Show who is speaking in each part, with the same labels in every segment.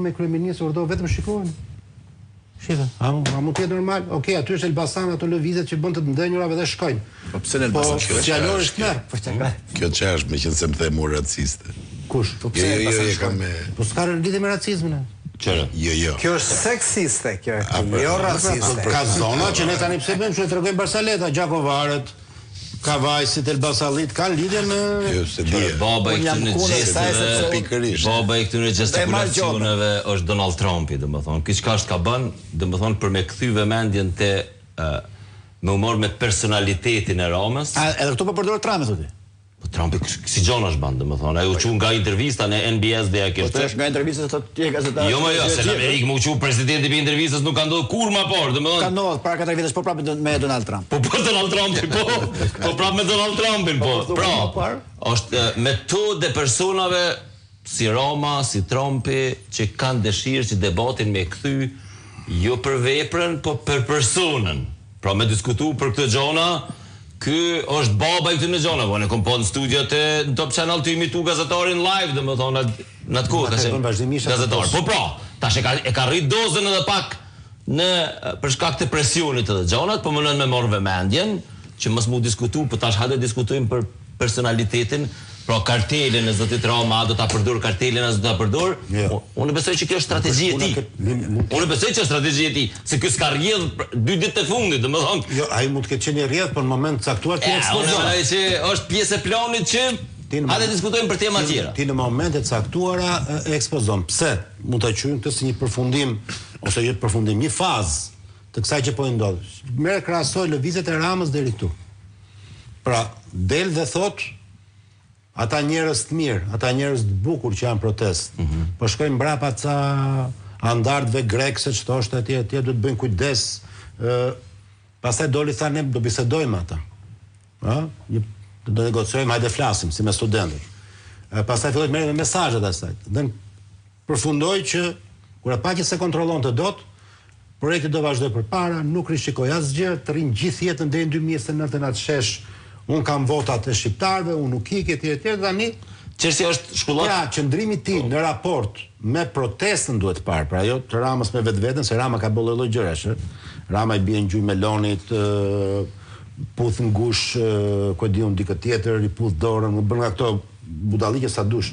Speaker 1: me kryeministër, urdhëroi vetëm shikojnë. Shife, a mund të jetë normal? Okej, aty është Elbasan, ato lëvizjet që bën të ndenjurave dhe shkojnë.
Speaker 2: Po pse në Elbasan?
Speaker 1: Fjalori është merr.
Speaker 3: Kjo ç'është, meqense se më the mua raciste.
Speaker 1: Kush?
Speaker 3: Po pse Elbasan kam me...
Speaker 1: Po s'ka lidhje me racizmin.
Speaker 3: Qërë? Jo.
Speaker 4: Kjo është seksiste, kjo jo raciste.
Speaker 1: Ka zona që ne tani pse bëjmë, që tregojmë Barsaleta, Gjakovarët, Kavajsit, Elbasallit kanë lidhje me
Speaker 5: baba i këtyre gestikulacioneve është Donald Trumpi, domethënë. Ky çka është ka bën, domethënë për me kthy vëmendjen te me humor me personalitetin e Ramës.
Speaker 2: Edhe këtu po përdor Trumpi thotë.
Speaker 5: Po Trumpi si gjona është bën, domethënë. Ai u qiu nga intervista në NBS dhe ajo
Speaker 2: është. Po nga intervista thotë ti e gazetar.
Speaker 5: Jo, se në Amerikë më u qiu presidenti për intervistës nuk ka ndodhur kur më parë, domethënë.
Speaker 2: Ka ndodhur para 4 vitesh po prapë me Donald Trump.
Speaker 5: Po Donald Trumpi, po prapë me Donald Trumpin, po. Pra, është metodë e personave si Rama, si Trumpi që kanë dëshirë që debatin me kthy jo për veprën, po për personën. Pra me diskutu për këtë gjona. Ky është baba i këtyre gjona, po ne kom po në studiot e në Top Channel të imitu gazetarin live, domethënë në atë kohë ka gazetar. Po pra, tash e ka rrit dozën edhe pak në për shkak të presionit të gjonat, po mënon me marrë vëmendjen që mos mu diskutu, po tash hajde diskutojmë për personalitetin, pra kartelin e zotit Rama, a do ta përdor kartelin, a do ta përdor? Unë besoj që kjo është strategji e tij. Unë besoj që është strategji e tij, se ky s'ka rrjedh 2 ditë të fundit, domethënë.
Speaker 1: Jo, ai mund të ketë qenë i rrjedh, por në moment të caktuar ti ekspozon.
Speaker 5: Unë mendoj që është pjesë e planit që hajde diskutojmë për tema tjera.
Speaker 1: Ti në momentet caktuara e ekspozon. Pse? Mund ta quajmë këtë si një përfundim ose jo përfundim, një fazë të kësaj që po i ndodh. Merr krahasoj lëvizjet e Ramës deri këtu. Pra, del dhe thotë ata njerëz të mirë, ata njerëz të bukur që janë protest, po shkojnë mbrapa ca andartëve grek se çto është atje duhet bëjnë kujdes. Pastaj doli tha ne do bisedojmë ata. Do negociojmë, hajde flasim si me studentët. Pastaj filloi të merrte mesazhet asaj. Dhe përfundoi që kur pa që se kontrollonte dot, projekti do vazhdoj përpara, nuk rishikoj asgjë, të rrin gjithë jetën deri në 2029 në atë shesh. Unë kam votat e shqiptarëve, unë nuk ikë etj. Tani
Speaker 5: çështja është shkullot.
Speaker 1: Ja, qëndrimi i tij në raport me protestën duhet parë, pra jo të Ramës me vetveten, se Rama ka bëllë lloj gjërash. Rama i bie në gjujmë melonit, puth ngush, ku diun dikë tjetër, i puth dorën, bën nga këto budalliqe sa dush.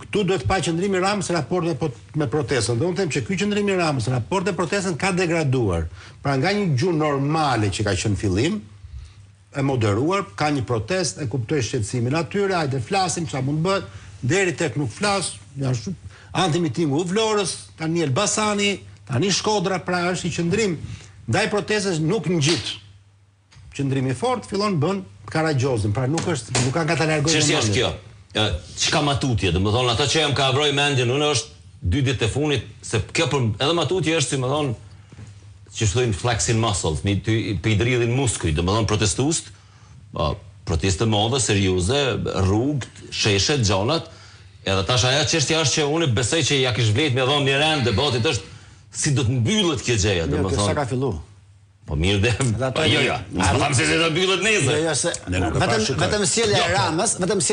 Speaker 1: Këtu duhet pa qëndrimi i Ramës në raport me protestën. Do të them që ky qëndrimi i Ramës në raport me protestën ka degraduar. Pra nga një gjuhë normale që ka qenë fillim, e moderuar, ka një protest, e kuptoj shqetësimin atyre, hajde flasim, çfarë mund bëhet, deri tek nuk flas, janë antimitingu u Vlorës, tani Elbasani, tani Shkodra, pra është i qëndrim ndaj protestës nuk ngjit. Qëndrimi i fortë fillon bën Karagjozin, pra nuk ka nga ta largojë.
Speaker 5: Çështja është kjo. Çka matutje, domethënë ato që jam ka vroj mendjen, unë është 2 ditë e funit, se kjo edhe matutje është si më thon që thonë flexing muscles, me të i dridhin muskuj, domethënë protestues, protestë të mëdha, serioze, rrugë, sheshe, gjonat, edhe tash ajo çështja është që unë besoj që ja kish vlet me dhënë një rend debatit është si do të mbyllet kjo gjëja, domethënë.
Speaker 2: Jo, sa ka filluar.
Speaker 5: Po mirë dhe. Jo. Unë tham se do të mbyllet nesër.
Speaker 2: Jo, vetëm sjellja e Ramës, vetëm